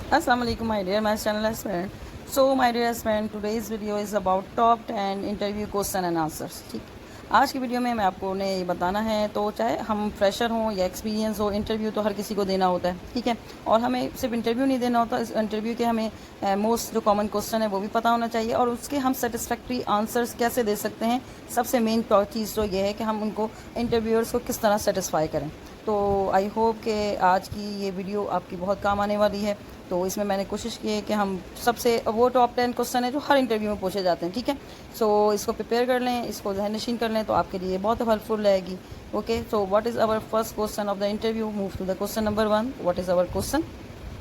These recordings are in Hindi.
Assalamu alaikum my dear my channel friend. So my dear friend, today's video is about top 10 interview question and answers. ठीक, आज की वीडियो में मैं आपको ने ये बताना है, तो चाहे हम फ्रेशर हों या एक्सपीरियंस हो, इंटरव्यू तो हर किसी को देना होता है, ठीक है। और हमें सिर्फ इंटरव्यू नहीं देना होता, इस इंटरव्यू के हमें मोस्ट जो कॉमन क्वेश्चन है वो भी पता होना चाहिए, और उसके हम सेटिस्फैक्ट्री आंसर्स कैसे दे सकते हैं। सबसे मेन चीज़ तो ये है कि हम उनको इंटरव्यूअर्स को किस तरह सेटिस्फाई करें। तो आई होप कि आज की ये वीडियो आपकी बहुत काम आने वाली है। तो इसमें मैंने कोशिश की है कि हम सबसे वो टॉप 10 क्वेश्चन है जो हर इंटरव्यू में पूछे जाते हैं, ठीक है। सो इसको प्रिपेयर कर लें, इसको ज़हन नशीन कर लें, तो आपके लिए बहुत हेल्पफुल रहेगी। Okay, so what is our first question of the interview. Move to the question number 1। What is our question?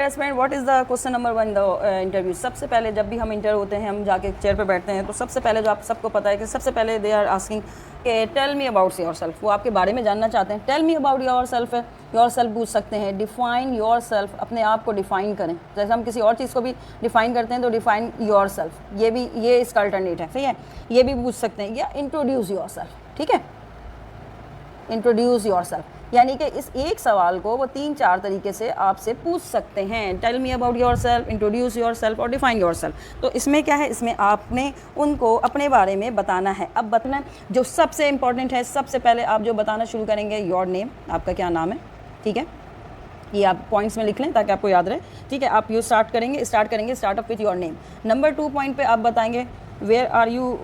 Yes friend, what is the question number 1 the interview. सबसे पहले जब भी हम इंटर होते हैं, हम जाके चेयर पे बैठते हैं, तो सबसे पहले जो आप सबको पता है कि सबसे पहले दे आर आस्किंग कि tell me about yourself. वो आपके बारे में जानना चाहते हैं। Tell me about yourself है, योर सेल्फ पूछ सकते हैं। डिफाइन योर सेल्फ, अपने आप को डिफाइन करें। जैसे हम किसी और चीज़ को भी डिफाइन करते हैं तो डिफाइन योर सेल्फ, ये इसका अल्टरनेट है, ठीक है। ये भी पूछ सकते हैं, या इंट्रोड्यूस योर सेल्फ, ठीक है। इंट्रोड्यूस योर सेल्फ यानी कि इस एक सवाल को वो 3-4 तरीके से आपसे पूछ सकते हैं। Tell me about yourself, introduce yourself और डिफाइन योर सेल्फ। तो इसमें क्या है, इसमें आपने उनको अपने बारे में बताना है। अब बताना जो सबसे इंपॉर्टेंट है, सबसे पहले आप जो बताना शुरू करेंगे, योर नेम, आपका क्या नाम है, ठीक है। ये आप पॉइंट्स में लिख लें ताकि आपको याद रहे, ठीक है। आप यू स्टार्ट करेंगे start up with your name. Number 2 point पे आप बताएंगे वेयर आर यू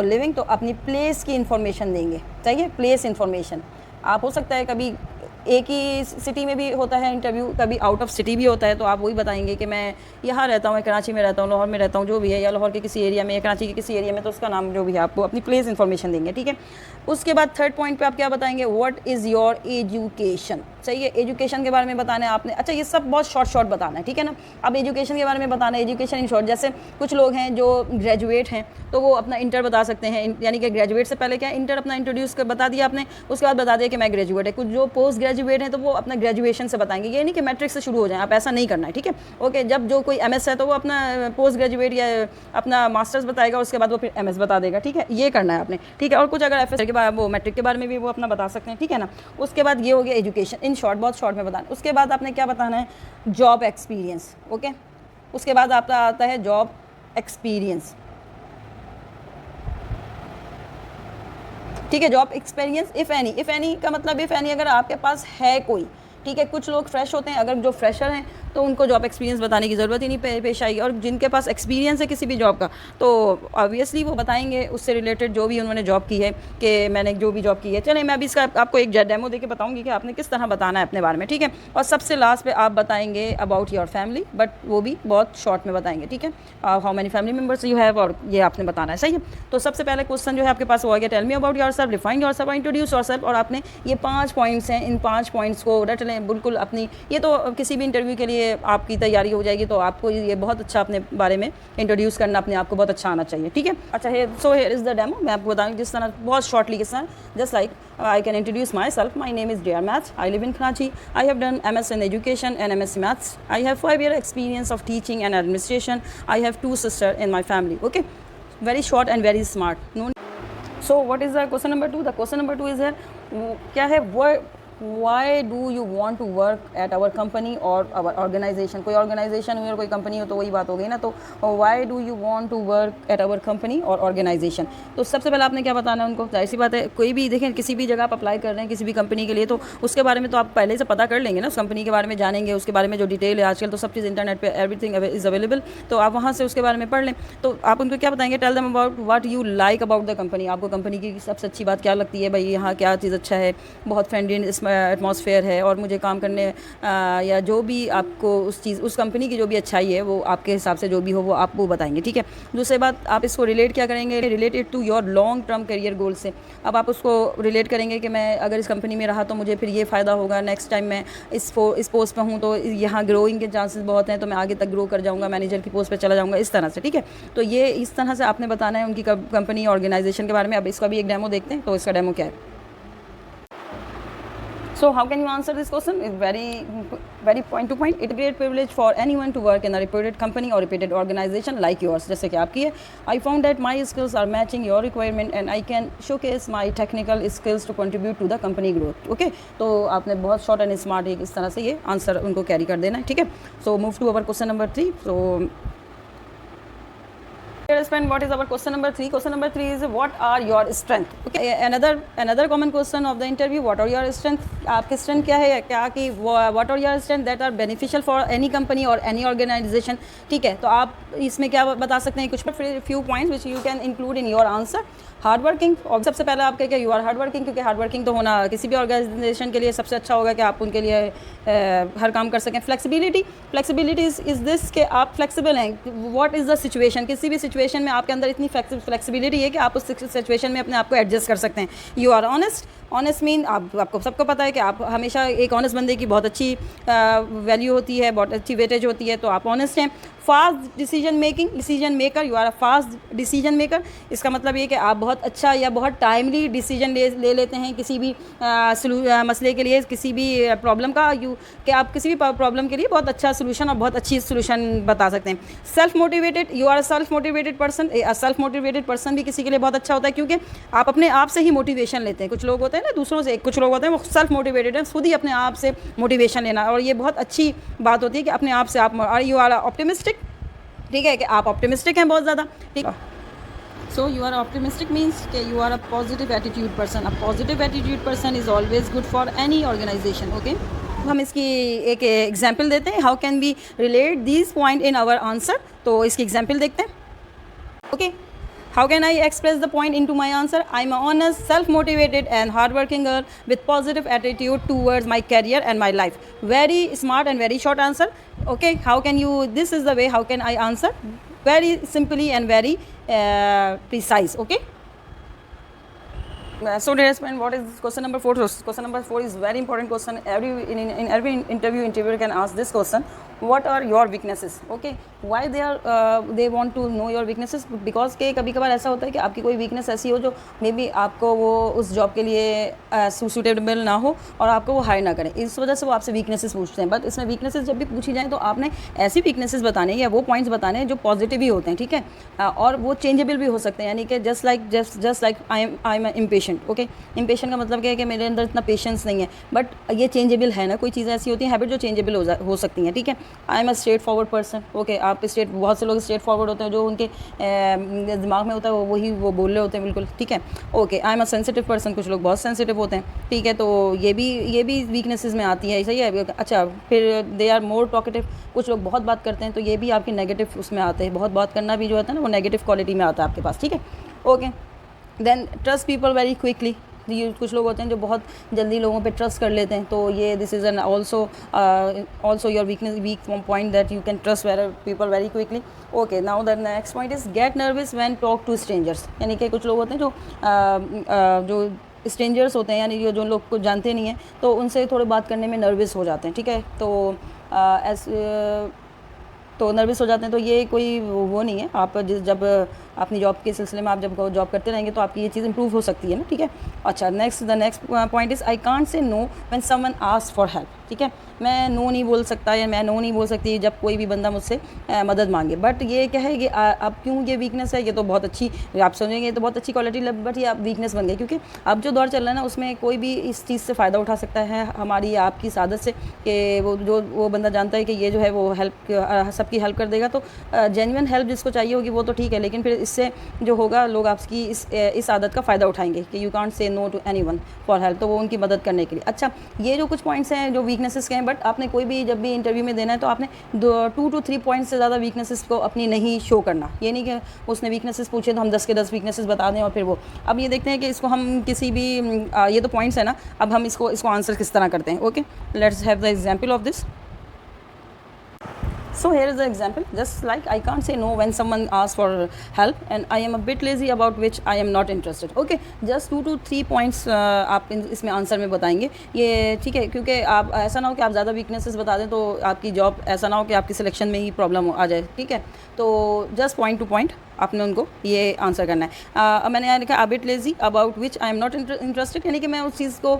लिविंग, तो अपनी प्लेस की इंफॉर्मेशन देंगे, चाहिए प्लेस इंफॉर्मेशन। आप हो सकता है कभी एक ही सिटी में भी होता है इंटरव्यू, कभी आउट ऑफ सिटी भी होता है, तो आप वही बताएंगे कि मैं यहाँ रहता हूँ, कराची में रहता हूँ, लाहौर में रहता हूँ, जो भी है, या लाहौर के किसी एरिया में या कराची के किसी एरिया में, तो उसका नाम जो भी है आपको अपनी प्लेस इन्फॉर्मेशन देंगे, ठीक है। उसके बाद 3rd पॉइंट पे आप क्या बताएंगे, व्हाट इज़ योर एजुकेशन। सही है, एजुकेशन के बारे में बताना है आपने। अच्छा, ये सब बहुत शॉर्ट बताना है, ठीक है ना। अब एजुकेशन के बारे में बताना है, एजुकेशन इन शॉर्ट। जैसे कुछ लोग हैं जो ग्रेजुएट हैं, तो वो अपना इंटर बता सकते हैं, यानी कि ग्रेजुएट से पहले क्या इंटर अपना इंट्रोड्यूस कर बता दिया आपने, उसके बाद बता दिया कि मैं ग्रेजुएट है। कुछ जो पोस्ट ग्रेजुएट हैं तो वो अपना ग्रेजुएशन से बताएंगे, ये नहीं कि मैट्रिक से शुरू हो जाए, आप ऐसा नहीं करना है, ठीक है। ओके, जब जो कोई एमएस है तो वो अपना पोस्ट ग्रेजुएट या अपना मास्टर्स बताएगा, उसके बाद वो फिर एमएस बता देगा, ठीक है। ये करना है आपने, ठीक है। और कुछ अगर एफएस के बाद वो मैट्रिक के बारे में भी वो अपना बता सकते हैं, ठीक है ना। उसके बाद ये हो गया एजुकेशन इन शॉर्ट, बहुत शॉर्ट में बताना। उसके बाद आपने क्या बताना है, जॉब एक्सपीरियंस, ओके। उसके बाद आपका आता है जॉब एक्सपीरियंस, ठीक है। जॉब एक्सपीरियंस इफ़ एनी का मतलब इफ़ एनी अगर आपके पास है कोई, ठीक है। कुछ लोग फ्रेश होते हैं, अगर जो फ्रेशर हैं तो उनको जॉब एक्सपीरियंस बताने की ज़रूरत ही नहीं पेश आएगी, और जिनके पास एक्सपीरियंस है किसी भी जॉब का, तो ऑब्वियसली वो बताएंगे उससे रिलेटेड जो भी उन्होंने जॉब की है, कि मैंने जो भी जॉब की है। चलिए, मैं अभी इसका आपको एक डेमो देके बताऊंगी कि आपने किस तरह बताना है अपने बारे में, ठीक है। और सबसे लास्ट पे आप बताएंगे अबाउट योर फैमिली, बट वो भी बहुत शॉर्ट में बताएंगे, ठीक है। How many family members you have, और ये आपने बताना है, सही है। तो सबसे पहले क्वेश्चन जो है आपके पास वो आ गया, tell me about yourself, define yourself और इंट्रोड्यूस योर सेल्फ। और आपने ये 5 पॉइंट्स हैं, इन 5 पॉइंट्स को रट लें बिल्कुल अपनी। ये तो किसी भी इंटरव्यू के लिए आपकी तैयारी हो जाएगी, तो आपको ये बहुत अच्छा अपने बारे में इंट्रोड्यूस करना, अपने आप को बहुत अच्छा आना चाहिए, ठीक है। अच्छा, हियर इज़ द डेमो। मैं आपको बताऊंगी जिस तरह, बहुत शॉर्टली किस तरह, just like I can introduce myself. My name is dear maths, I live in Karachi, I have done MS in education and MSc maths, I have 5-year experience of teaching and administration, I have 2 sisters in my family, okay। very short and very smart, no। so what is the question number 2? The question number 2 is here, क्या है, why do you want to work at our company or our organization। कोई ऑर्गेनाइजेशन हुई और कोई कंपनी हो तो वही बात हो गई ना। तो why do you want to work at our company और ऑर्गेनाइजेशन, तो सबसे पहले आपने क्या बताना है उनको। जाहिर सी बात है, कोई भी देखें, किसी भी जगह आप अप्लाई कर रहे हैं किसी भी कंपनी के लिए, तो उसके बारे में तो आप पहले से पता कर लेंगे ना, उस कंपनी के बारे में जानेंगे, उसके बारे में जो डिटेल है। आजकल तो सब चीज़ इंटरनेट पे एवरीथिंग इज़ अवेलेबल, तो आप वहाँ से उसके बारे में पढ़ लें। तो आप उनको क्या बताएंगे, tell them about what you like about the company. आपको कंपनी की सबसे अच्छी बात क्या लगती है, भाई यहाँ क्या चीज़ अच्छा है, बहुत फ्रेंडली एटमॉस्फेयर है, और मुझे काम करने या जो भी आपको उस कंपनी की जो भी अच्छाई है वो आपके हिसाब से जो भी हो वो आप वो बताएंगे, ठीक है। दूसरी बात, आप इसको रिलेट क्या करेंगे, related to your long term career goal से। अब आप उसको रिलेट करेंगे कि मैं अगर इस कंपनी में रहा तो मुझे फिर ये फ़ायदा होगा, नेक्स्ट टाइम मैं इस पोस्ट पर हूँ तो यहाँ ग्रोइंग के चांसेस बहुत हैं, तो मैं आगे तक ग्रो कर जाऊँगा, मैनेजर की पोस्ट पर चला जाऊँगा, इस तरह से, ठीक है। तो ये इस तरह से आपने बताना है उनकी कंपनी ऑर्गेनाइजेशन के बारे में। अब इसका भी एक डेमो देखते हैं, तो इसका डेमो क्या है। So how can you answer this question? It's very point to point. It's a great privilege for anyone to work in a reputed company or reputed organization like yours. जैसे कि आपकी है. I found that my skills are matching your requirement and I can showcase my technical skills to contribute to the company growth. Okay? तो आपने बहुत short and smart एक इस तरह से ये आंसर उनको कैरी कर देना है. ठीक है? So move to our question number 3. So what is our question number 3? Question number 3 is what are your strength? Okay, another common question of the interview, what are your strength? आपके strength क्या है, क्या कि what are your strength that are beneficial for any company or any organization? ठीक है, तो आप इसमें क्या बता सकते हैं, कुछ few points which you can include in your answer. Hard working, और सबसे पहले आप क्या यू आर हार्ड वर्किंग, क्योंकि हार्ड वर्किंग तो होना किसी भी ऑर्गेनाइजेशन के लिए सबसे अच्छा होगा कि आप उनके लिए हर काम कर सकें. फ्लेक्सिबिलिटी इज़ दिस कि आप फ्लेक्सिबल हैं. व्हाट इज़ द सिचुएशन, किसी भी सिचुएशन में आपके अंदर इतनी फ्लेक्सिबिलिटी है कि आप उस सिचुएशन में अपने आप को एडजस्ट कर सकते हैं. यू आर ऑनेस्ट मीन आपको सबको पता है कि आप हमेशा एक ऑनेस्ट बंदे की बहुत अच्छी वैल्यू होती है, बहुत अच्छी वेटेज होती है, तो आप ऑनेस्ट हैं. Fast decision maker, you are a fast decision maker. इसका मतलब ये कि आप बहुत अच्छा या बहुत टाइमली डिसीजन ले लेते हैं किसी भी मसले के लिए, किसी भी प्रॉब्लम का, कि आप किसी भी प्रॉब्लम के लिए बहुत अच्छा सोल्यूशन और बहुत अच्छी सोल्यूशन बता सकते हैं. Self motivated, you are a self motivated person. Self motivated person भी किसी के लिए बहुत अच्छा होता है, क्योंकि आप अपने आप से ही मोटिवेशन लेते हैं. कुछ लोग होते हैं ना दूसरों से, कुछ लोग होते हैं वो सेल्फ मोटिवेटेड है, खुद ही अपने आप से मोटिवेशन लेना, और ये बहुत अच्छी बात होती है कि अपने आप से आप. यू आर ऑप्टिमिस्टिक, ठीक है, कि आप ऑप्टिमिस्टिक हैं बहुत ज़्यादा. ठीक, so you are optimistic means कि you are a positive attitude person. A positive attitude person is always good for any organisation. Okay, हम इसकी एक एग्जाम्पल देते हैं. How can we relate this point in our answer, तो इसकी एग्जाम्पल देखते हैं. Okay, how can I express the point into my answer? I'm an honest, self-motivated and hard-working girl with positive attitude towards my career and my life. Very smart and very short answer. Okay, how can you, this is the way how can I answer, very simply and very precise. Okay, so dear friend, what is question number 4? Question number 4 is very important question. In every interviewer can ask this question. What are your weaknesses? Okay, why they want to know your weaknesses? Because के कभी कभार ऐसा होता है कि आपकी कोई वीकनेस ऐसी हो जो मे बी आपको वो उस जॉब के लिए सूटेबल ना हो और आपको वो हायर ना करें. इस वजह से वो आपसे वीकनेसेस पूछते हैं. बट इसमें वीकनेसेस जब भी पूछी जाए तो आपने ऐसी वीकनेसेस बताने या वो पॉइंट्स बताने हैं जो पॉजिटिव ही होते हैं. ठीक है, और वो चेंजेबल भी हो सकते हैं. यानी कि just like I am impatient. Okay, impatient का मतलब क्या है कि मेरे अंदर इतना पेशेंस नहीं है, बट ये चेंजेबल है ना. कोई चीज़ें ऐसी होती हैं हैबिट जो चेंजेबल हो सकती हैं. ठीक है, I am a straight forward person. Okay, आप बहुत से लोग स्ट्रेट फॉरवर्ड होते हैं, जो उनके दिमाग में होता है वो बोल रहे होते हैं बिल्कुल. ठीक है, okay, I am a sensitive person. कुछ लोग बहुत सेंसिटिव होते हैं. ठीक है, तो ये भी वीकनेसेस में आती है. सही है. अच्छा, फिर दे आर मोर टॉकेटिव. कुछ लोग बहुत बात करते हैं, तो ये भी आपकी नेगेटिव उसमें आते हैं. बहुत बात करना भी जो होता है ना वो नेगेटिव क्वालिटी में आता है आपके पास. ठीक है, okay. Then trust people very quickly. ये कुछ लोग होते हैं जो बहुत जल्दी लोगों पे ट्रस्ट कर लेते हैं, तो ये this is an also your weak point that you can trust people very quickly. Okay, now the next point is get nervous when talk to strangers. यानी कि कुछ लोग होते हैं जो स्ट्रेंजर्स होते हैं, यानी जो लोग को जानते नहीं हैं, तो उनसे थोड़े बात करने में नर्वस हो जाते हैं. ठीक है, तो नर्वस हो जाते हैं. तो ये कोई वो नहीं है. आप जब अपनी जॉब के सिलसिले में आप जब जॉब करते रहेंगे तो आपकी ये चीज़ इंप्रूव हो सकती है ना. ठीक है, अच्छा, the next point is I can't say know when someone ask for help. ठीक है, मैं नो नहीं बोल सकता या मैं नो नहीं बोल सकती जब कोई भी बंदा मुझसे मदद मांगे. बट ये क्या है कि अब क्यों ये वीकनेस है, ये तो बहुत अच्छी, आप समझेंगे ये तो बहुत अच्छी क्वालिटी, बट ये आप वीकनेस बन गई, क्योंकि अब जो दौर चल रहा है ना उसमें कोई भी इस चीज़ से फ़ायदा उठा सकता है हमारी आपकी आदत से, कि वो बंदा जानता है कि ये जो है वो हेल्प सबकी हेल्प कर देगा. तो जेन्युइन हेल्प जिसको चाहिए होगी वो तो ठीक है, लेकिन फिर इससे जो होगा लोग आपकी इस आदत का फ़ायदा उठाएंगे कि you can't say no to anyone for help, तो वो उनकी मदद करने के लिए. अच्छा, ये जो कुछ पॉइंट्स हैं जो वीकनेसेस के हैं, बट आपने कोई भी जब भी इंटरव्यू में देना है तो आपने 2 to 3 पॉइंट्स से ज़्यादा वीकनेसेस को अपनी नहीं शो करना. ये नहीं कि उसने वीकनेसेस पूछे तो हम 10 के 10 वीकनेसेस बता दें और फिर वो. अब ये देखते हैं कि इसको हम किसी भी ये तो पॉइंट्स है ना, अब हम इसको आंसर किस तरह करते हैं. Okay, let's have the example of this. So here is the example. Just like I can't say no when someone asks for help and I am a bit lazy about which I am not interested. Okay, just 2 to 3 points आप इसमें आंसर में बताएंगे. ये ठीक है, क्योंकि आप ऐसा ना हो कि आप ज़्यादा वीकनेसेस बता दें तो आपकी जॉब, ऐसा ना हो कि आपकी सिलेक्शन में ही प्रॉब्लम आ जाए. ठीक है, तो जस्ट पॉइंट टू पॉइंट. आपने उनको ये आंसर करना है। अब मैंने यहाँ लिखा a bit lazy about which I am not interested, यानी कि मैं उस चीज़ को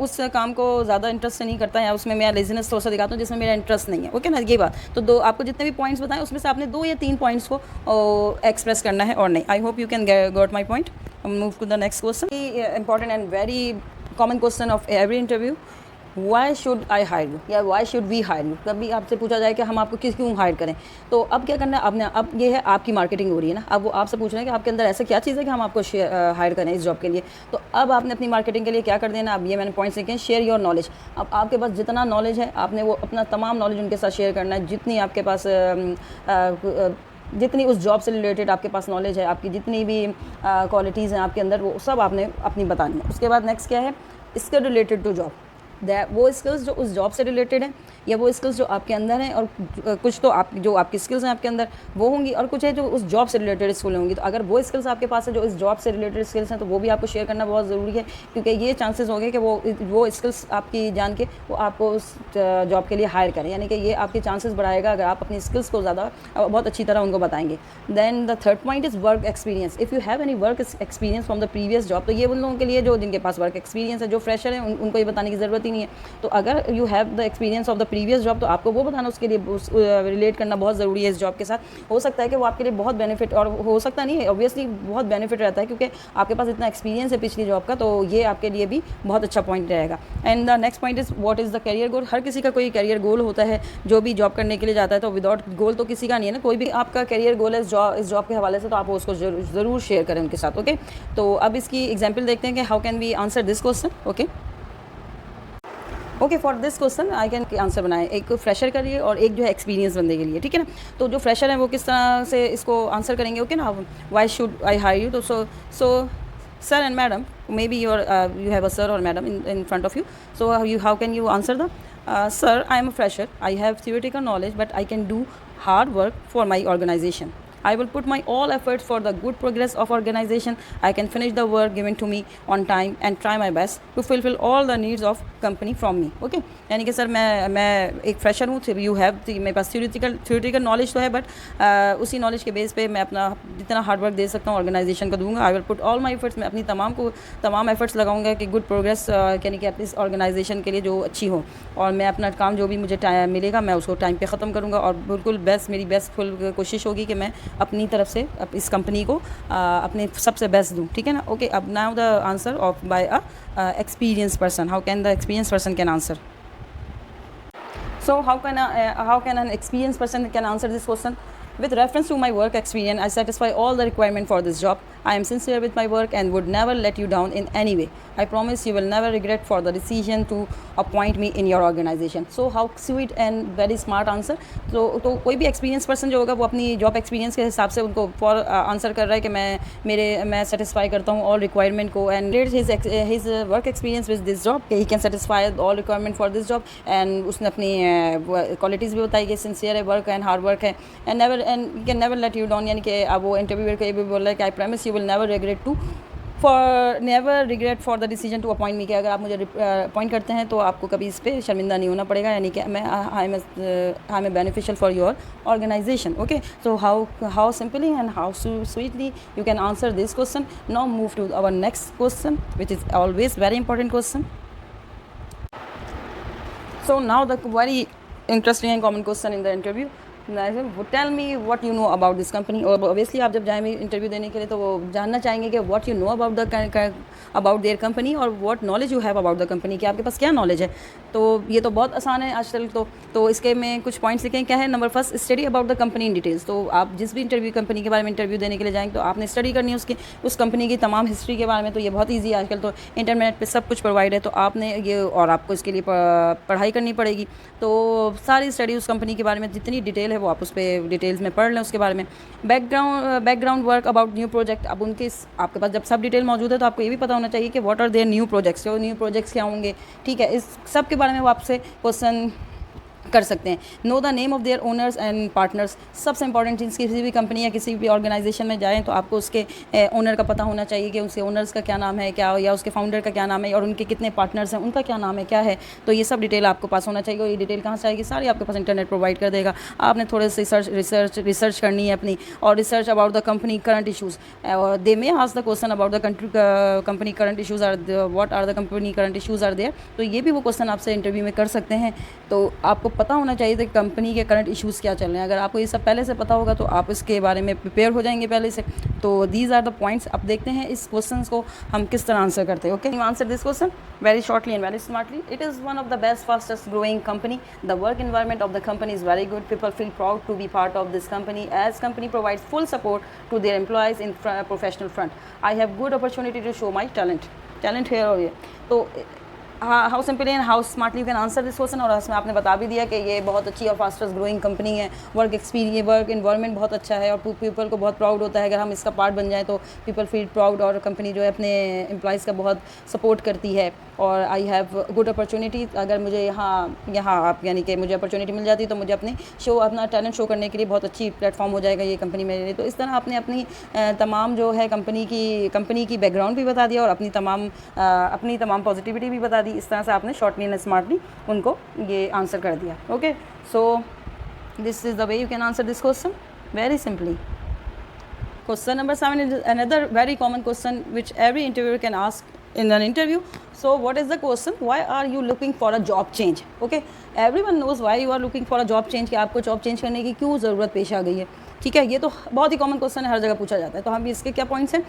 उस काम को ज़्यादा इंटरेस्ट से नहीं करता, या उसमें मैं लेजीनेस थोड़ा सा दिखाता हूँ जिसमें मेरा इंटरेस्ट नहीं है। ओके ना, ये बात। तो दो आपको जितने भी पॉइंट्स बताएं उसमें से आपने 2 या 3 पॉइंट्स को एक्सप्रेस करना है और नहीं। I hope you can got my point. Move to the next question, important and very common question of every interview, why should I hire you या why should we hire you. कभी आपसे पूछा जाए कि हम आपको क्यों हायर करें, तो अब क्या करना है, अब ये है आपकी मार्केटिंग हो रही है ना। अब वो आपसे पूछ रहे हैं कि आपके अंदर ऐसा क्या चीज़ है कि हम आपको हायर करें इस जॉब के लिए। तो अब आपने अपनी मार्केटिंग के लिए क्या कर देना, अब ये मैंने पॉइंट्स लिखे हैं, शेयर योर नॉलेज। अब आपके पास जितना नॉलेज है आपने वो अपना तमाम नॉलेज उनके साथ शेयर करना है, जितनी आपके पास जितनी उस जॉब से रिलेटेड आपके पास नॉलेज है, आपकी जितनी भी क्वालिटीज़ हैं आपके अंदर, वो सब आपने अपनी बतानी है। उसके बाद नेक्स्ट क्या है, इसके रिलेटेड टू जॉब, वो स्किल्स जो उस जॉब से रिलेटेड हैं, या वो स्किल्स जो आपके अंदर हैं, और कुछ तो जो आपकी स्किल्स हैं आपके अंदर वो होंगी, और कुछ है जो उस जॉब से रिलेटेड स्किल होंगी। तो अगर वो स्किल्स आपके पास है जो इस जॉब से रिलेटेड स्किल्स हैं, तो वो भी आपको शेयर करना बहुत ज़रूरी है, क्योंकि ये चांसेस हो गए कि वो स्किल्स आपकी जान के वो आपको उस जॉब के लिए हायर करें, यानी कि ये आपके चांसेस बढ़ाएगा अगर आप अपनी स्किल्स को ज़्यादा बहुत अच्छी तरह उनको बताएंगे। Then the third point is work experience. If you have any work experience from the previous job, तो ये उन लोगों के लिए जो जिनके पास वर्क एक्सपीरियंस है, जो फ्रेशर हैं, उनको ये बताने की ज़रूरत ही नहीं है। तो अगर you have the experience of the previous job, तो आपको वो बताना उसके लिए रिलेट करना बहुत ज़रूरी है इस जॉब के साथ। हो सकता है कि वो आपके लिए बहुत बेनिफिट, और हो सकता नहीं है, ऑब्वियसली बहुत बेनिफिट रहता है, क्योंकि आपके पास इतना एक्सपीरियंस है पिछली जॉब का, तो ये आपके लिए भी बहुत अच्छा पॉइंट रहेगा। And the next point is what is the career goal. हर किसी का कोई करियर गोल होता है, जो भी जॉब करने के लिए जाता है, तो विदाउट गोल तो किसी का नहीं है ना। कोई भी आपका करियर गोल है इस जॉब के हवाले से, तो आप उसको ज़रूर शेयर करें उनके साथ। ओके, तो अब इसकी एग्जाम्पल देखते हैं कि how can we answer this question. Okay, for this question I can answer बनाए, एक फ्रेशर के लिए और एक जो है एक्सपीरियंस बंदे के लिए, ठीक है ना। तो जो फ्रेशर है वो किस तरह से इसको आंसर करेंगे, ओके ना। Why should I hire you, तो so sir and madam, maybe you have a sir or madam in front of you, so how can you answer the sir, I am a fresher, I have theoretical knowledge, but I can do hard work for my organization. I will put my all efforts for the good progress of organization. I can finish the work given to me on time and try my best to fulfill all the needs of company from me. Okay, यानी कि सर मैं एक फ्रेशर हूँ, यू हैव मेरे पास थ्योरेटिकल नॉलेज तो है, बट उसी नॉलेज के बेस पे मैं अपना जितना हार्ड वर्क दे सकता हूँ ऑर्गेनाइजेशन को दूंगा। I will put all my efforts, मैं अपनी तमाम एफर्ट्स लगाऊंगा कि गुड प्रोग्रेस, यानी कि इस ऑर्गेनाइजेशन के लिए जो अच्छी हो, और मैं अपना काम जो भी मुझे टाइम मिलेगा मैं उसको टाइम पे ख़त्म करूँगा, और बिल्कुल मेरी बेस्ट फुल कोशिश होगी कि मैं अपनी तरफ से इस कंपनी को अपने सबसे बेस्ट दूँ, ठीक है ना। ओके, अब now the answer of by a experience person, how can the experience person can answer. So how can an experienced person can answer this question? With reference to my work experience, I satisfy all the requirement for this job. I am sincere with my work and would never let you down in any way. I promise you will never regret for the decision to appoint me in your organization. So how sweet and very smart answer. तो कोई भी एक्सपीरियंस पर्सन जो होगा वो अपनी जॉब एक्सपीरियंस के हिसाब से उनको फॉर आंसर कर रहा है कि मैं सेटिस्फाई करता हूँ ऑल रिक्वायरमेंट को, and his work experience with this job, he can satisfy all requirement for this job. And उसने अपनी क्वालिटीज़ भी बताई कि सिंसियर है, वर्क एंड हार्ड वर्क है, and can never let you down, यानी कि अब वो इंटरव्यूअर को ये भी बोल रहा है कि I promise you will never regret for the decision to appoint me, कि अगर आप मुझे अपॉइंट करते हैं तो आपको कभी इस पर शर्मिंदा नहीं होना पड़ेगा, यानी कि I am a beneficial for your organization. Okay, so how simply and how sweetly you can answer this question. Now move to our next question which is always very important question. So now the very interesting and common question in the interview, tell me what you know about this company। और obviously आप जब जाएंगे इंटरव्यू देने के लिए तो वो जानना चाहेंगे कि what you know about their company और what knowledge you have about the company, कि आपके पास क्या नॉलेज है। तो ये तो बहुत आसान है आजकल तो इसके में कुछ पॉइंट्स लिखे हैं। क्या है, number first, study about the company in details. तो आप जिस भी कंपनी के बारे में इंटरव्यू देने के लिए जाएंगे तो आपने स्टडी करनी है उस कंपनी की तमाम हिस्ट्री के बारे में। तो ये बहुत ईजी है, आजकल तो इंटरनेट पे सब कुछ प्रोवाइड है, तो आपने ये और आपको इसके लिए पढ़ाई करनी पड़ेगी। तो सारी स्टडी उस कंपनी के बारे में जितनी डिटेल है वो आप उस पर डिटेल्स में पढ़ लें उसके बारे में। Background work about new project. अब आपके पास जब सब डिटेल मौजूद है तो आपको ये भी पता होना चाहिए कि what are there new projects, जो न्यू प्रोजेक्ट्स क्या होंगे, ठीक है। इस सब के बारे में वो आपसे क्वेश्चन कर सकते हैं। Know the name of their owners and partners, सबसे इंपॉर्टेंट चीज़, किसी भी कंपनी या किसी भी ऑर्गेनाइजेशन में जाएं तो आपको उसके ओनर का पता होना चाहिए कि उसके ओनर्स का क्या नाम है, क्या, या उसके फाउंडर का क्या नाम है, और उनके कितने पार्टनर्स हैं, उनका क्या नाम है, क्या है। तो ये सब डिटेल आपको पास होना चाहिए। और ये डिटेल कहाँ से आएगी? सारी आपके पास इंटरनेट प्रोवाइड कर देगा। आपने थोड़े से रिसर्च करनी है अपनी, और research about the company current issues. They may ask the question about the company current issues are what are the company current issues are there. तो ये भी वो क्वेश्चन आपसे इंटरव्यू में कर सकते हैं। तो आपको पता होना चाहिए कि कंपनी के करंट इश्यूज़ क्या चल रहे हैं। अगर आपको ये सब पहले से पता होगा तो आप इसके बारे में प्रिपेयर हो जाएंगे पहले से। तो दीज आर द पॉइंट्स। अब देखते हैं इस क्वेश्चन को हम किस तरह आंसर करते हैं। Okay, you answer this question very shortly and very smartly. It is one of the best fastest growing company. The work environment of the company is very good. People feel proud to be part of this company as company provides full support to their employees in professional front. I have good opportunity to show my talent here और ये तो how simply and how smartly you can answer this question. और उसमें आपने बता भी दिया कि ये बहुत अच्छी और फास्टेस्ट ग्रोइंग कंपनी है। वर्क एनवायरनमेंट बहुत अच्छा है और पीपल को बहुत प्राउड होता है अगर हम इसका पार्ट बन जाए तो पीपल फील प्राउड। और कंपनी जो है अपने एम्प्लॉयज़ का बहुत सपोर्ट करती है। और आई हैव गुड अपॉर्चुनिटी, अगर मुझे यहाँ आप यानी कि मुझे अपॉर्चुनिटी मिल जाती तो मुझे अपना टैलेंट शो करने के लिए बहुत अच्छी प्लेटफॉर्म हो जाएगा ये कंपनी मेरे लिए। तो इस तरह आपने अपनी तमाम जो है कंपनी की बैकग्राउंड भी बता दिया और अपनी तमाम पॉजिटिविटी भी बता दी। इस तरह से आपने शॉर्टली एंड स्मार्टली उनको ये आंसर कर दिया। Okay, so this is the way you can answer this question very simply. Question number 7 is another very common question which every interviewer can ask in an interview. So what is the question? Why are you looking for a job change? Okay, everyone knows why you are looking for a job change, कि आपको जॉब चेंज करने की क्यों ज़रूरत पेश आ गई है. ठीक है, ये तो बहुत ही कॉमन क्वेश्चन है, हर जगह पूछा जाता है. तो हम इसके क्या पॉइंट्स हैं?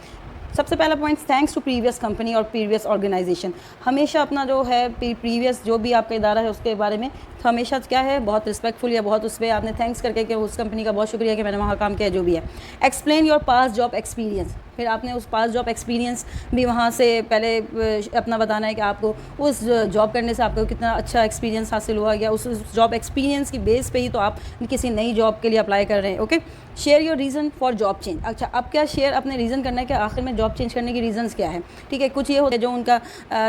सबसे पहला point, thanks to previous company और प्रीवियस ऑर्गेनाइजेशन. हमेशा अपना जो है प्रीवियस जो भी आपका इदारा है उसके बारे में हमेशा क्या है, बहुत रिस्पेक्टफुल या बहुत उस पर आपने थैंक्स करके कि उस कंपनी का बहुत शुक्रिया कि मैंने वहाँ काम किया जो भी है. Explain your past job experience. फिर आपने उस पास्ट जॉब एक्सपीरियंस भी वहाँ से पहले अपना बताना है कि आपको उस जॉब करने से आपको कितना अच्छा एक्सपीरियंस हासिल हुआ, या उस जॉब एक्सपीरियंस की बेस पे ही तो आप किसी नई जॉब के लिए अप्लाई कर रहे हैं. Okay, share your reason for job change. अच्छा, अब क्या शेयर अपने रीज़न करना है कि आखिर में जॉब चेंज करने की रीज़न्स क्या है. ठीक है, कुछ ये होता है जो उनका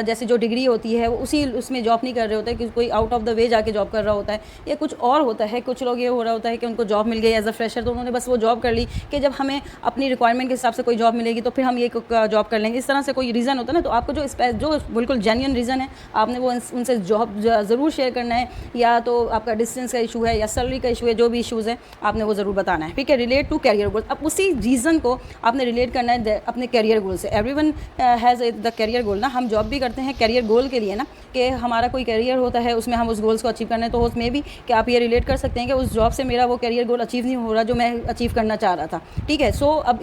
जैसे जो डिग्री होती है वो उसमें जॉब नहीं कर रहे होते, कि कोई आउट ऑफ द वे जाके जॉब कर रहा होता है, या कुछ और होता है. कुछ लोग ये हो रहा होता है कि उनको जॉब मिल गई एज अ फ्रेशर, तो उन्होंने बस वो जॉब कर ली कि जब हमें अपनी रिक्वायरमेंट के हिसाब से कोई जॉब मिलेगी तो फिर हम ये जॉब कर लेंगे. इस तरह से कोई रीज़न होता है ना, तो आपको जो बिल्कुल जेन्युइन रीज़न है आपने वो उनसे जॉब ज़रूर शेयर करना है. या तो आपका डिस्टेंस का इशू है या सैलरी का इशू है, जो भी इशूज़ हैं आपने वो ज़रूर बताना है. ठीक है, रिलेट टू कैरियर गोल. अब उसी रीज़न को आपने रिलेट करना है अपने कैरियर गोल से. एवरीवन हैज़ द कैरियर गोल ना. हम जॉब भी करते हैं कैरियर गोल के लिए ना, कि हमारा कोई कैरियर होता है उसमें हम उस गोल्स को अचीव करना है. तो उसमें भी कि आप ये रिलेट कर सकते हैं कि उस जॉब से मेरा वो कैरियर गोल अचीव नहीं हो रहा जो मैं अचीव करना चाह रहा था. ठीक है, सो अब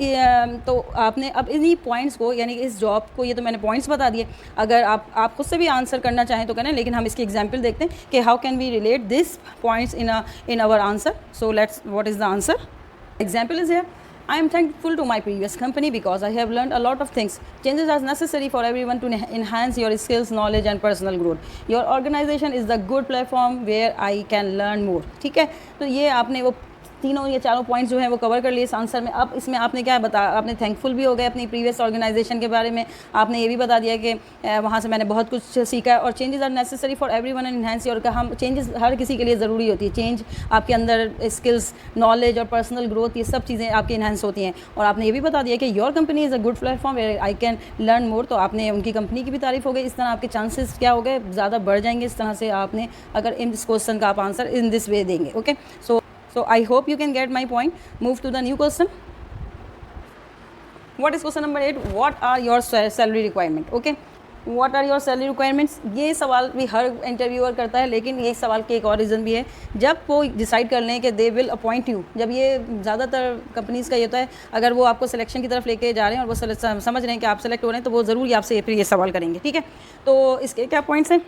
तो आपने अब इन्हीं पॉइंट्स को, यानी इस जॉब को, ये तो मैंने पॉइंट्स बता दिए. अगर आप खुद से भी आंसर करना चाहें तो करें, लेकिन हम इसकी एग्जाम्पल देखते हैं कि how can we relate this points in our answer. So let's, what is the answer? Example is here. I am thankful to my previous company because I have learned a lot of things. Changes are necessary for everyone to enhance your skills, knowledge and personal growth. Your organization is the good platform where I can learn more. ठीक है, तो ये आपने वो तीनों या चारों पॉइंट्स जो हैं वो कवर कर लिए इस आंसर में. अब इसमें आपने क्या बताया, आपने थैंकफुल भी हो गए अपनी प्रीवियस ऑर्गेनाइजेशन के बारे में. आपने ये भी बता दिया कि वहाँ से मैंने बहुत कुछ सीखा है. और changes are necessary for everyone and enhance your, हम चेंजेस हर किसी के लिए ज़रूरी होती है. चेंज आपके अंदर स्किल्स, नॉलेज और पर्सनल ग्रोथ, ये सब चीज़ें आपकी इन्हांस होती हैं. और आपने ये भी बता दिया कि your company is a good platform where I can learn more. तो आपने उनकी कंपनी की भी तारीफ हो गई. इस तरह आपके चांसेस क्या हो गए, ज़्यादा बढ़ जाएंगे. इस तरह से आपने अगर इस क्वेश्चन का आप आंसर इन दिस वे देंगे. Okay, So I hope you can get my point. Move to the new question. What is question number 8? What are your salary requirement? Okay. What are your salary requirements? ये सवाल भी हर इंटरव्यूअर करता है, लेकिन ये सवाल के एक और रीज़न भी है. जब वो डिसाइड कर लें कि दे विल अपॉइंट यू, जब ये ज़्यादातर कंपनीज़ का ये होता है, अगर वो आपको सिलेक्शन की तरफ लेके जा रहे हैं और वो समझ रहे हैं कि आप सेलेक्ट हो रहे हैं, तो वो ज़रूर आपसे फिर ये सवाल करेंगे. ठीक है, तो इसके क्या पॉइंट्स हैं?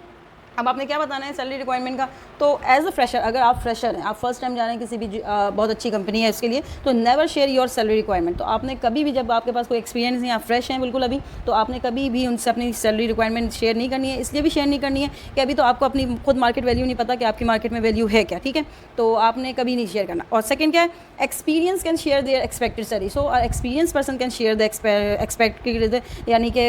अब आपने क्या बताना है सैलरी रिक्वायरमेंट का. तो एज अ फ्रेशर, अगर आप फ्रेशर हैं, आप फर्स्ट टाइम जा रहे हैं किसी भी बहुत अच्छी कंपनी है इसके लिए, तो never share your salary requirement. तो आपने कभी भी, जब आपके पास कोई एक्सपीरियंस नहीं, आप फ्रेश हैं बिल्कुल अभी, तो आपने कभी भी उनसे अपनी सैलरी रिक्वायरमेंट शेयर नहीं करनी है. इसलिए भी शेयर नहीं करनी है कि अभी तो आपको अपनी खुद मार्केट वैल्यू नहीं पता कि आपकी मार्केट में वैल्यू है क्या. ठीक है, तो आपने कभी नहीं शेयर करना. और सेकेंड क्या है, experience can share their expected salary. So experience person can share the expected, यानी कि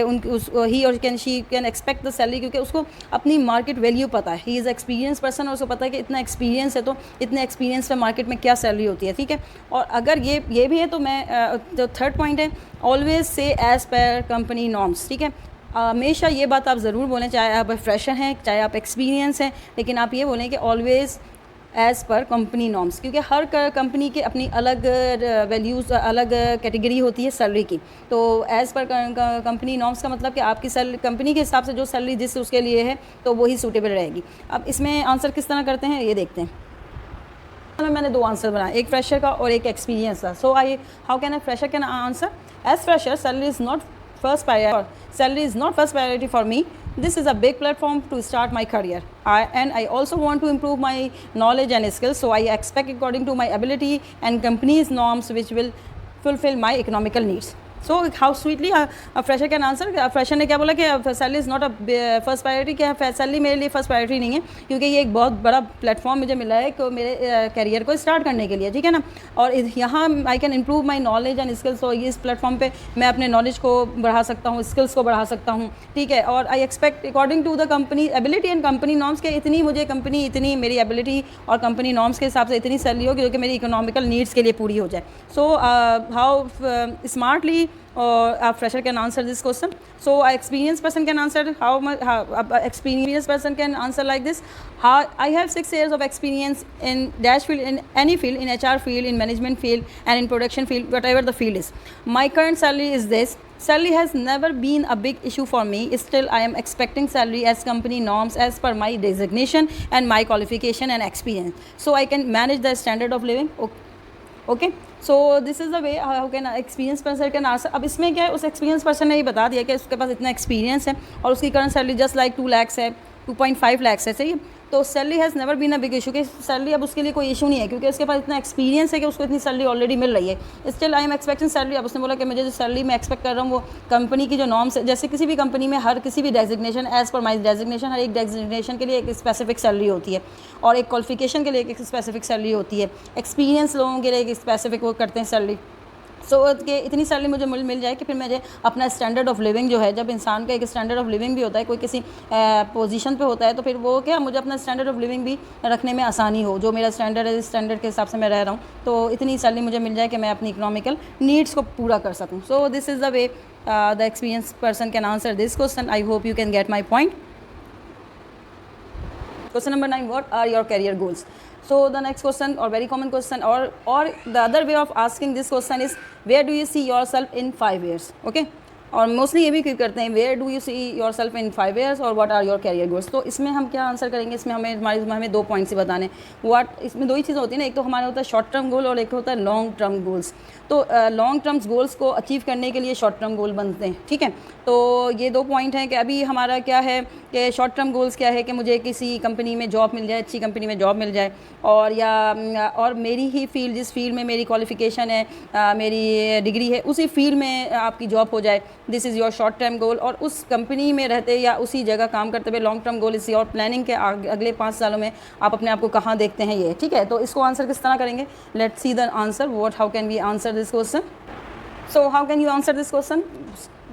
ही और she can expect the salary, क्योंकि उसको अपनी मार्केट वैल्यू पता है, ही इज़ एक्सपीरियंस पर्सन और उसको पता है कि इतना एक्सपीरियंस है तो इतने एक्सपीरियंस पे मार्केट में क्या सैलरी होती है, ठीक है। और अगर ये भी है तो मैं जो थर्ड पॉइंट है, always say as per company norms, ठीक है। हमेशा ये बात आप ज़रूर बोलें, चाहे आप फ्रेशर हैं चाहे आप एक्सपीरियंस हैं, लेकिन आप ये बोलें कि always as per company norms, क्योंकि हर कंपनी के अपनी अलग वैल्यूज़, अलग कैटेगरी होती है सैलरी की। तो एज़ पर कंपनी नॉर्म्स का मतलब कि आपकी सैलरी कंपनी के हिसाब से जो सैलरी जिस उसके लिए है तो वही सूटेबल रहेगी। अब इसमें आंसर किस तरह करते हैं ये देखते हैं। मैंने दो आंसर बनाए, एक फ्रेशर का और एक एक्सपीरियंस का। So how can fresher can answer as fresher salary is not first priority. Salary is not first priority for me. This is a big platform to start my career. I also want to improve my knowledge and skills. So I expect according to my ability and company's norms, which will fulfill my economical needs. So how sweetly fresher can answer. Fresher ने क्या बोला कि salary is not a first priority, क्या सैलरी मेरे लिए फर्स्ट प्रायोरिटी नहीं है, क्योंकि ये एक बहुत बड़ा प्लेटफॉर्म मुझे मिला है कि मेरे करियर को स्टार्ट करने के लिए, ठीक है ना। और यहाँ I can improve my knowledge and skills. तो इस प्लेटफॉर्म पे मैं अपने नॉलेज को बढ़ा सकता हूँ, स्किल्स को बढ़ा सकता हूँ, ठीक है। और I expect according to the company ability and company norms के इतनी मुझे कंपनी इतनी मेरी एबिलिटी और कंपनी नॉर्म्स के हिसाब से इतनी सैलरी होगी जो कि मेरी इकोनॉमिकल नीड्स के लिए पूरी हो जाए। So how smartly a fresher can answer this question. So an experienced person can answer how much, experienced person can answer like this. How I have 6 years of experience in dash field, in any field, in HR field, in management field and in production field, whatever the field is. My current salary is this. Salary has never been a big issue for me. Still I am expecting salary as company norms as per my designation and my qualification and experience, so I can manage the standard of living. Okay, so this is the way how can experience person can answer. अब इसमें क्या है, उस एक्सपीरियंस पर्सन ने ये बता दिया कि उसके पास इतना एक्सपीरियंस है और उसकी current salary just like 2 lakhs है, 2.5 lakhs है, सही है। तो salary has never been a big issue, कि सैलरी अब उसके लिए कोई इशू नहीं है, क्योंकि उसके पास इतना एक्सपीरियंस है कि उसको इतनी सैलरी ऑलरेडी मिल रही है। Still I am expecting salary. अब उसने बोला कि मुझे जो सैलरी मैं एक्सपेक्ट कर रहा हूँ वो कंपनी की जो नॉर्म्स है, जैसे किसी भी कंपनी में हर किसी भी डेजिग्नेशन एज़ पर माई डेजिग्नेशन, हर एक डेजिग्नेशन के लिए एक स्पेसिफिक सैलरी होती है और एक क्वालिफिकेशन के लिए एक स्पेसिफिक सैलरी होती है, एक्सपीरियंस लोगों के लिए एक स्पेसिफिक वो करते हैं सैलरी। सो कि इतनी सैलरी मुझे मिल जाए कि फिर मुझे अपना स्टैंडर्ड ऑफ लिविंग जो है, जब इंसान का एक स्टैंडर्ड ऑफ लिविंग भी होता है, कोई किसी पोजीशन पे होता है तो फिर वो क्या मुझे अपना स्टैंडर्ड ऑफ लिविंग भी रखने में आसानी हो, जो मेरा स्टैंडर्ड है इस स्टैंडर्ड के हिसाब से मैं रह रहा हूँ, तो इतनी सैलरी मुझे मिल जाए कि मैं अपनी इकोनॉमिकल नीड्स को पूरा कर सकूँ। So this is the way the experience person can answer this question. I hope you can get my point. Question number 9, what are your career goals? So the next question, or very common question, or the other way of asking this question is, where do you see yourself in 5 years? Okay, और मोस्टली ये भी क्यों करते हैं, where do you see your self in 5 years और what are your career goals. तो इसमें हम क्या आंसर करेंगे, इसमें हमें 2 पॉइंट्स ही बताने। व्हाट, इसमें 2 ही चीज़ें होती हैं ना, एक तो हमारा होता है शॉर्ट टर्म गोल और एक होता है लॉन्ग टर्म गोल्स। तो लॉन्ग टर्म्स गोल्स को अचीव करने के लिए शॉर्ट टर्म गोल बनते हैं, ठीक है। तो ये 2 पॉइंट हैं कि अभी हमारा क्या है कि शॉर्ट टर्म गोल्स क्या है कि मुझे किसी कंपनी में जॉब मिल जाए, अच्छी कंपनी में जॉब मिल जाए, और मेरी ही फील्ड, जिस फील्ड में मेरी क्वालिफिकेशन है, मेरी डिग्री है, उसी फील्ड में आपकी जॉब हो जाए। This is your short term goal. और उस कंपनी में रहते या उसी जगह काम करते हुए long term goal is your planning के अगले 5 सालों में आप अपने आप को कहाँ देखते हैं, ये ठीक है। तो इसको आंसर किस तरह करेंगे, let's see the answer. What, how can we answer this question? So how can you answer this question?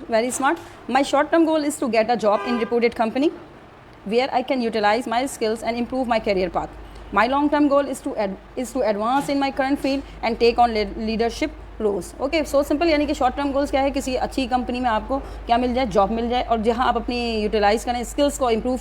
Very smart. My short term goal is to get a job in reputed company where I can utilize my skills and improve my career path. My long term goal is to advance in my current field and take on leadership roles. Okay, so simple. यानी कि शॉर्ट टर्म गोल्स क्या है, किसी अच्छी कंपनी में आपको क्या मिल जाए, जॉब मिल जाए, और जहां आप अपनी यूटिलाइज़ करें, स्किल्स को इम्प्रूव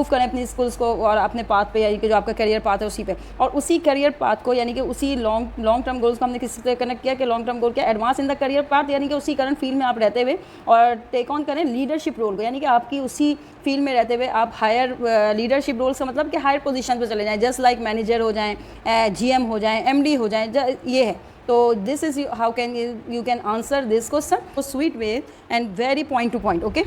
करें अपनी स्किल्स को, और अपने पाथ पे, यानी कि जो आपका करियर पाथ है उसी पे, और उसी करियर पाथ को, यानी कि उसी लॉन्ग टर्म गोल्स को हमने किसी तरह कनेक्ट किया कि लॉन्ग टर्म गोल क्या, advance in the career path, यानी कि उसी करंट फील्ड में आप रहते हुए और टेक ऑन करें लीडरशिप रोल को, यानी कि आपकी उसी फील्ड में रहते हुए आप हायर लीडरशिप रोल्स का मतलब कि हायर पोजीशन पे चले जाएं, जस्ट लाइक मैनेजर हो जाएं, GM हो जाएं, MD हो जाएं, ये है। तो this is how can you can answer this question so sweet way and very point to point. Okay,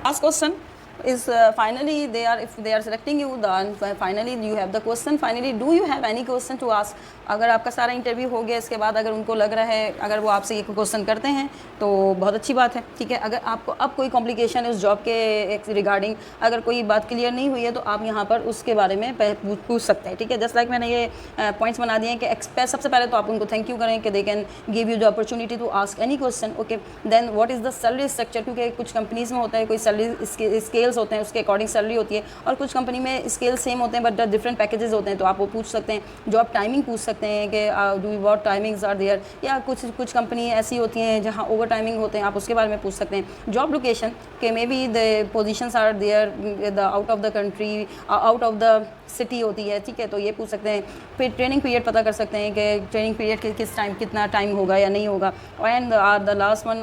last question is finally if they are selecting you, then finally you have the question. Finally, do you have any question to ask? अगर आपका सारा इंटरव्यू हो गया, इसके बाद अगर उनको लग रहा है, अगर वो आपसे ये क्वेश्चन करते हैं तो बहुत अच्छी बात है, ठीक है। अगर आपको अब कोई कॉम्प्लिकेशन है उस जॉब के रिगार्डिंग, अगर कोई बात क्लियर नहीं हुई है तो आप यहाँ पर उसके बारे में पूछ सकते हैं, ठीक है। जस्ट लाइक मैंने ये पॉइंट्स बना दिए हैं कि सबसे पहले तो आप उनको थैंक यू करें कि they can give you the opportunity to ask any question. Okay, then what is the salary structure, क्योंकि कुछ कंपनीज़ में होता है कोई सैलरी स्केल स्किल्स होते हैं उसके अकॉर्डिंग सैलरी होती है, और कुछ कंपनी में स्किल्स सेम होते हैं बट डिफरेंट पैकेजेस होते हैं, तो आप वो पूछ सकते हैं। जॉब टाइमिंग पूछ सकते हैं कि do what timings are there, या कुछ कंपनी ऐसी होती हैं जहाँ ओवर टाइमिंग होते हैं, आप उसके बारे में पूछ सकते हैं। जॉब लोकेशन के maybe the positions are there the out of the country, out of the city होती है, ठीक है, तो ये पूछ सकते हैं। फिर ट्रेनिंग पीरियड पता कर सकते हैं कि ट्रेनिंग पीरियड किस टाइम कितना टाइम होगा या नहीं होगा। And the last one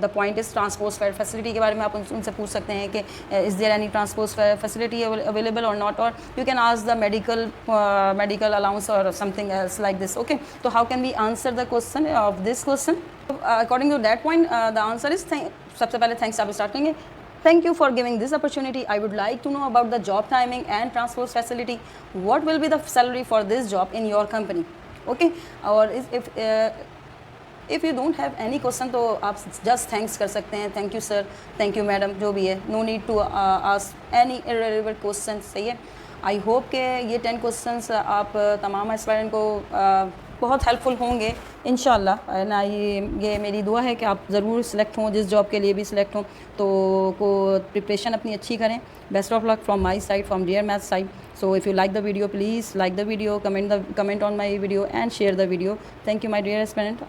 the point is transport facility के बारे में आप उनसे पूछ सकते हैं कि is there any transport facility available और नॉट, और you can ask the medical allowance और something else like this. Okay, तो how can we answer the question of this question according to that point? The answer is सबसे पहले थैंक्स आप स्टार्ट करेंगे। Thank you for giving this opportunity. I would like to know about the job timing and transport facility. What will be the salary for this job in your company? Okay, or if you don't have any question तो आप just thanks कर सकते हैं, thank you sir, thank you madam, जो भी है, no need to ask any irrelevant questions। सही है। आई होप कि ये 10 क्वेश्चंस आप तमाम एस्पायरेंट को बहुत हेल्पफुल होंगे इंशाल्लाह। ना ये मेरी दुआ है कि आप ज़रूर सिलेक्ट हों, जिस जॉब के लिए भी सिलेक्ट हों, तो को प्रिपरेशन अपनी अच्छी करें। Best of luck from my side, from dear math side. So if you like the video, please like the video, comment on my video and share the video. Thank you my dear aspirant.